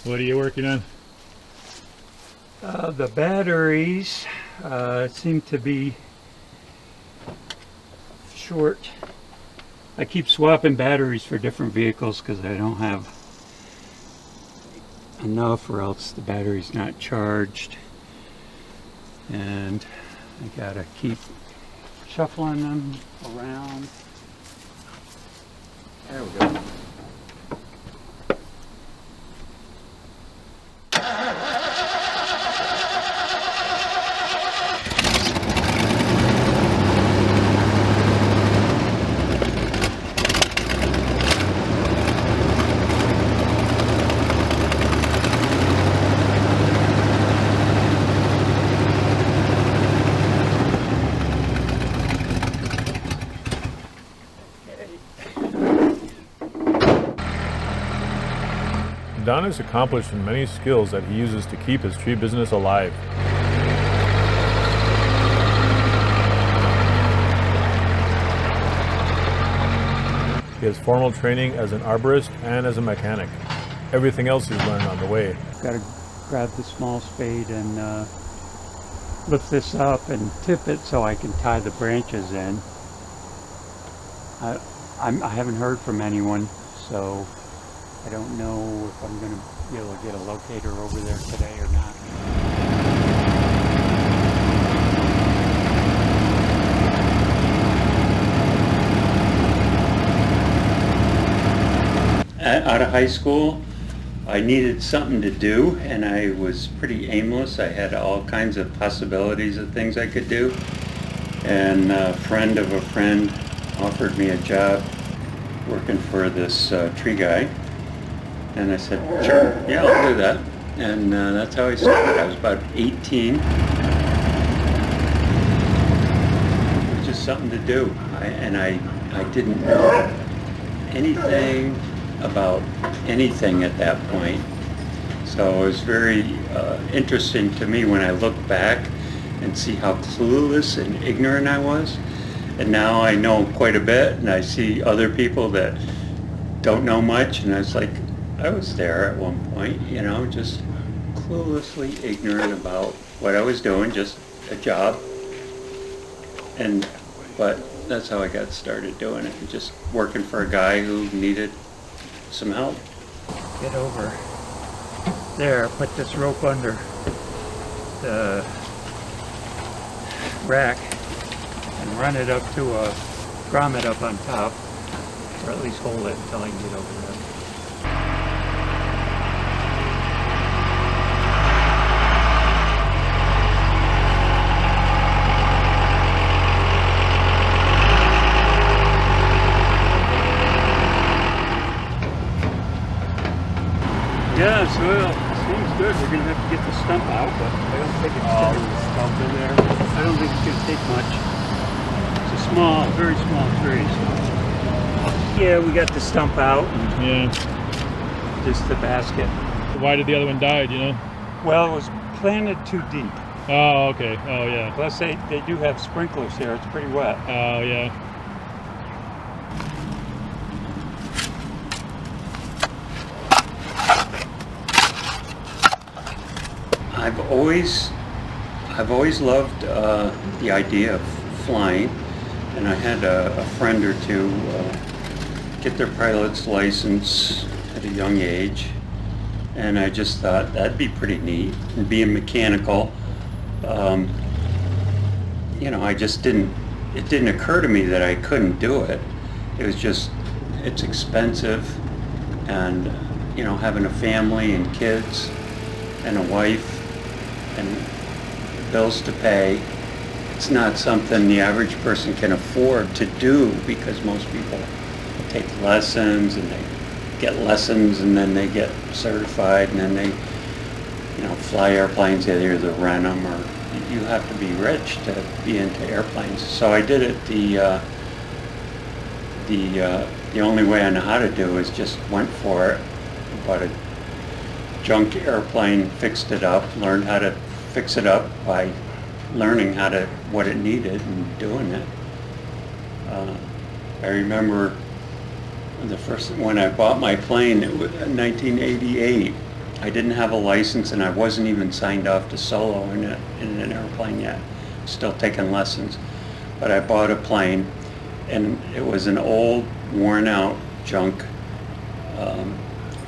What are you working on? The batteries seem to be short. I keep swapping batteries for different vehicles because I don't have enough, or else the battery's not charged. And I gotta keep shuffling them around. There we go. Don is accomplished in many skills that he uses to keep his tree business alive. He has formal training as an arborist and as a mechanic. Everything else he's learned on the way. Gotta grab the small spade and lift this up and tip it so I can tie the branches in. I haven't heard from anyone, so I don't know if I'm going to be able to get a locator over there today or not. Out of high school, I needed something to do, and I was pretty aimless. I had all kinds of possibilities of things I could do, and a friend of a friend offered me a job working for this tree guy. And I said, sure, yeah, I'll do that. And that's how I started. I was about 18. It was just something to do. I didn't know anything about anything at that point. So it was very interesting to me when I look back and see how clueless and ignorant I was. And now I know quite a bit, and I see other people that don't know much, and it's like, I was there at one point, you know, just cluelessly ignorant about what I was doing, just a job. But that's how I got started doing it, just working for a guy who needed some help. Get over there, put this rope under the rack and run it up to drum it up on top, or at least hold it until I can get over there. Yeah, soil seems good. We're going to have to get the stump out, but I don't think it's going to stump in there. I don't think it's going to take much. It's a small, very small tree. So. Yeah, we got the stump out. And just the basket. Why did the other one die, do you know? Well, it was planted too deep. Oh, okay. Oh, yeah. Plus, they do have sprinklers here. It's pretty wet. Oh, yeah. I've always loved the idea of flying, and I had a friend or two get their pilot's license at a young age, and I just thought that'd be pretty neat. And being mechanical, you know, it didn't occur to me that I couldn't do it. It was just, it's expensive, and you know, having a family and kids and a wife and bills to pay, it's not something the average person can afford to do, because most people take lessons and they get lessons and then they get certified and then they, you know, fly airplanes. They either rent them, or you have to be rich to be into airplanes. So I did it the only way I know how to do is just went for it. Bought a junk airplane, fixed it up, learned how to fix it up by learning what it needed and doing it. I remember when I bought my plane, it was in 1988, I didn't have a license, and I wasn't even signed off to solo in an airplane yet. Still taking lessons. But I bought a plane, and it was an old, worn-out junk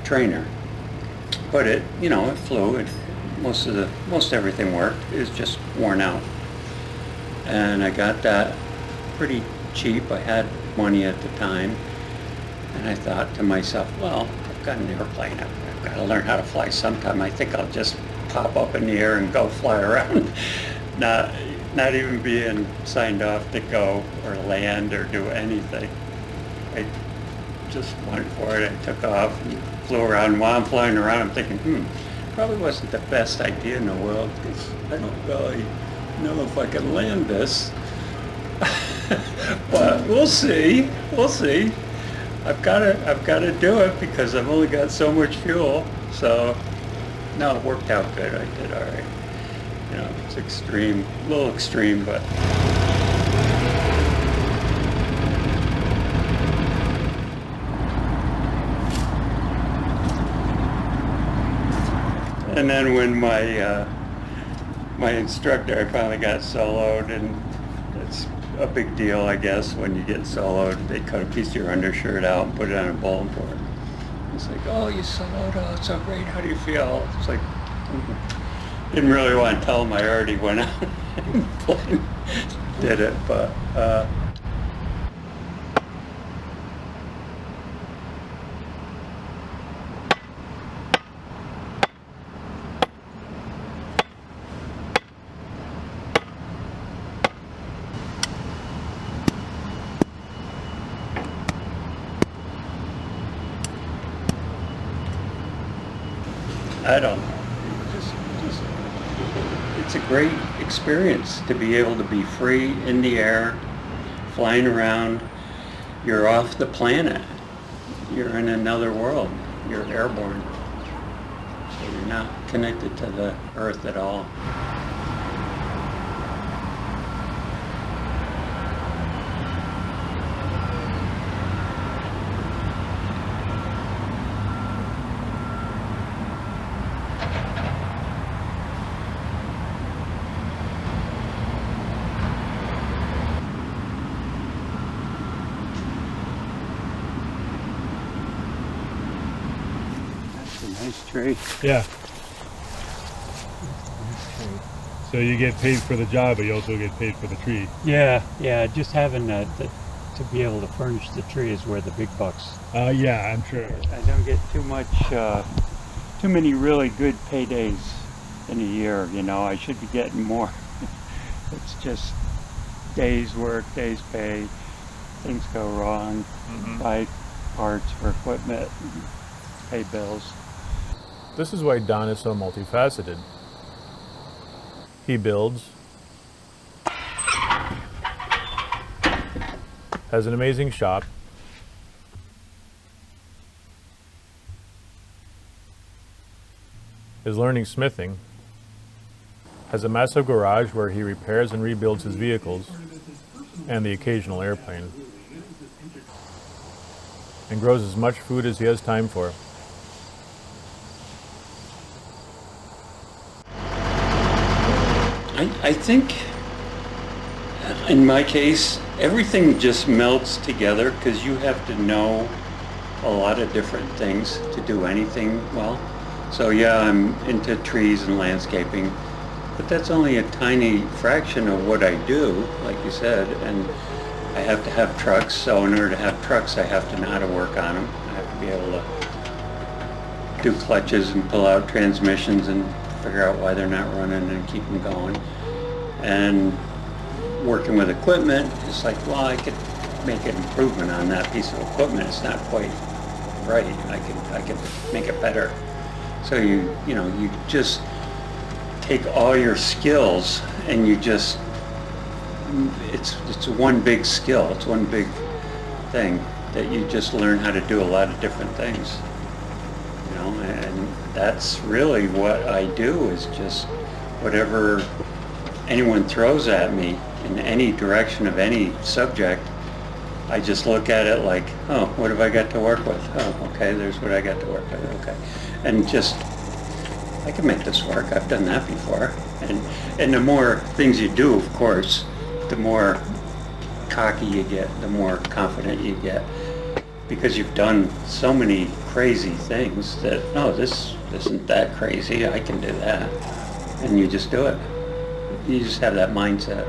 trainer. But it flew. Most everything worked. It was just worn out. And I got that pretty cheap. I had money at the time, and I thought to myself, well, I've got an airplane. I've got to learn how to fly sometime. I think I'll just pop up in the air and go fly around, not even being signed off to go or land or do anything. I just went for it. I took off and flew around. And while I'm flying around, I'm thinking, probably wasn't the best idea in the world, because I don't really know if I can land this. But we'll see. We'll see. I've got to do it, because I've only got so much fuel. So no, it worked out good. I did all right. It's extreme, a little extreme, but. And then when my instructor, I finally got soloed, and it's a big deal, I guess, when you get soloed. They cut a piece of your undershirt out and put it on a bulletin board. It's like, oh, you soloed, oh, it's so great, how do you feel? It's like, didn't really want to tell them I already went out and did it, but I don't know. It's a great experience to be able to be free in the air, flying around. You're off the planet. You're in another world. You're airborne. So you're not connected to the earth at all. Nice tree. Yeah. So you get paid for the job, but you also get paid for the tree. Yeah, just having to be able to furnish the tree is where the big bucks. Yeah, I'm sure. I don't get too many really good paydays in a year. I should be getting more. It's just days work, days pay. Things go wrong. Buy parts for equipment, pay bills. This is why Don is so multifaceted. He builds, has an amazing shop, is learning smithing, has a massive garage where he repairs and rebuilds his vehicles and the occasional airplane, and grows as much food as he has time for. I think, in my case, everything just melts together, because you have to know a lot of different things to do anything well. So yeah, I'm into trees and landscaping, but that's only a tiny fraction of what I do, like you said, and I have to have trucks, so in order to have trucks, I have to know how to work on them. I have to be able to do clutches and pull out transmissions and figure out why they're not running and keep them going. And working with equipment, it's like, well, I could make an improvement on that piece of equipment. It's not quite right. I can make it better. So you just take all your skills and you just, it's one big skill. It's one big thing that you just learn how to do a lot of different things. And that's really what I do, is just whatever anyone throws at me in any direction of any subject, I just look at it like, oh, what have I got to work with? Oh, okay, there's what I got to work with, okay. And just I can make this work. I've done that before. And the more things you do, of course, the more cocky you get, the more confident you get, because you've done so many crazy things that, no, this isn't that crazy. I can do that. And you just do it. You just have that mindset.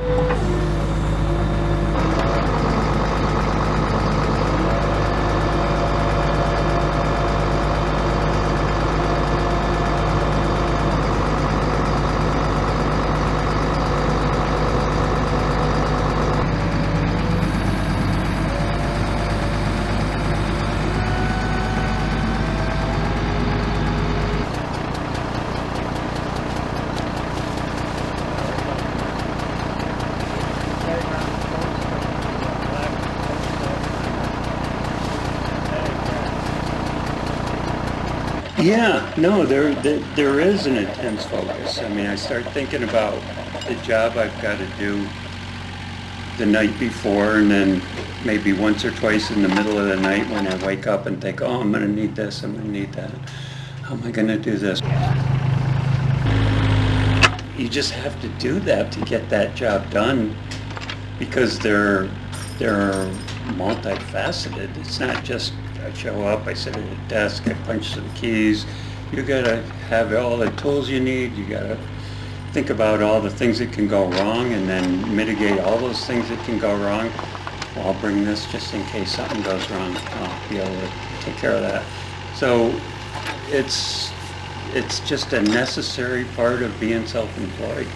Yeah, no, there is an intense focus. I mean, I start thinking about the job I've got to do the night before, and then maybe once or twice in the middle of the night when I wake up and think, oh, I'm going to need this, I'm going to need that. How am I going to do this? You just have to do that to get that job done, because they're multifaceted. It's not just I show up, I sit at a desk, I punch some keys. You gotta have all the tools you need. You gotta think about all the things that can go wrong and then mitigate all those things that can go wrong. Well, I'll bring this just in case something goes wrong. I'll be able to take care of that. So it's just a necessary part of being self-employed.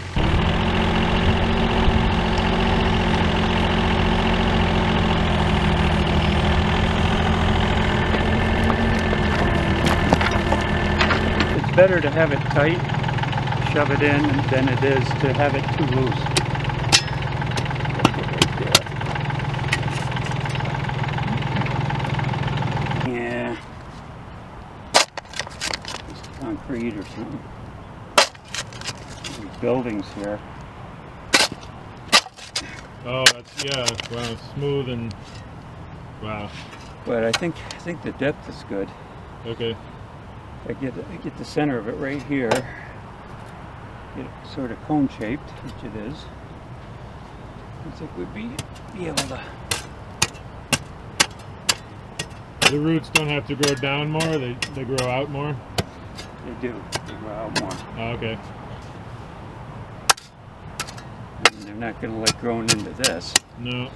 Better to have it tight, shove it in, than it is to have it too loose. Yeah. Just concrete or something. These buildings here. Oh, that's, yeah, wow, it's smooth and, wow. But I think the depth is good. Okay. I get the center of it right here. Get it sort of cone shaped, which it is. I think we'd be able to. The roots don't have to grow down more, they grow out more? They do. They grow out more. Oh, okay. And they're not going to like growing into this. No.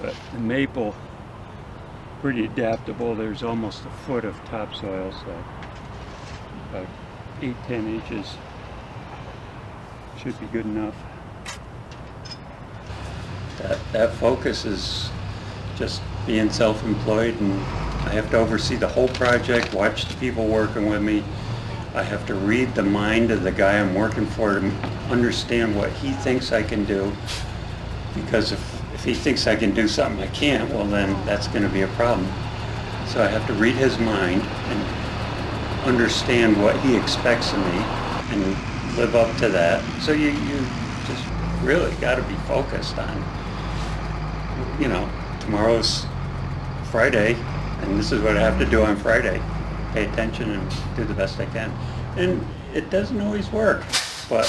But the maple, pretty adaptable. There's almost a foot of topsoil, so about 8-10 inches should be good enough. That focus is just being self-employed, and I have to oversee the whole project, watch the people working with me. I have to read the mind of the guy I'm working for to understand what he thinks I can do, because if he thinks I can do something I can't, well then that's going to be a problem. So I have to read his mind and understand what he expects of me and live up to that. So you just really got to be focused on, tomorrow's Friday, and this is what I have to do on Friday. Pay attention and do the best I can. And it doesn't always work, but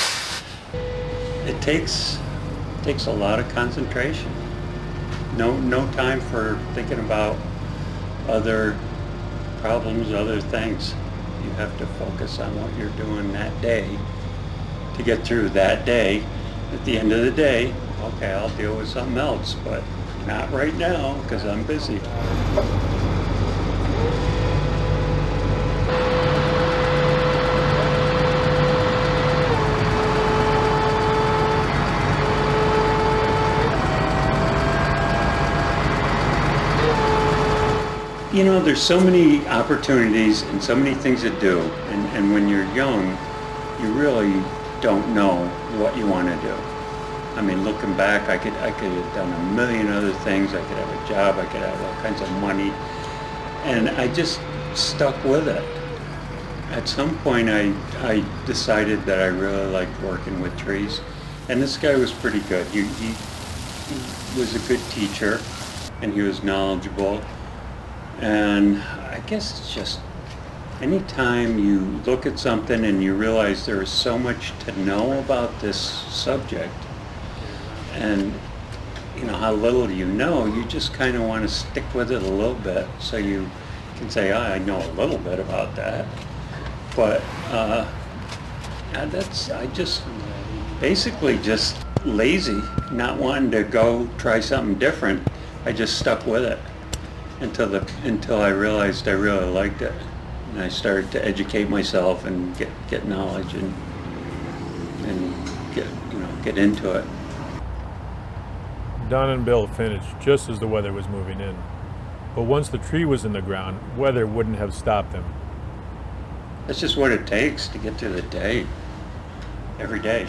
it takes a lot of concentration. No time for thinking about other problems, other things. You have to focus on what you're doing that day to get through that day. At the end of the day, okay, I'll deal with something else, but not right now because I'm busy. There's so many opportunities and so many things to do, and when you're young, you really don't know what you want to do. I mean, looking back, I could have done a million other things. I could have a job, I could have all kinds of money, and I just stuck with it. At some point, I decided that I really liked working with trees, and this guy was pretty good. He was a good teacher, and he was knowledgeable. And I guess it's just anytime you look at something and you realize there is so much to know about this subject, and you know how little you know, you just kind of want to stick with it a little bit so you can say, I know a little bit about that. But I just basically just lazy, not wanting to go try something different. I just stuck with it until I realized I really liked it, and I started to educate myself and get knowledge and get into it. Don and Bill finished just as the weather was moving in. But once the tree was in the ground, weather wouldn't have stopped them. That's just what it takes to get through the day, every day.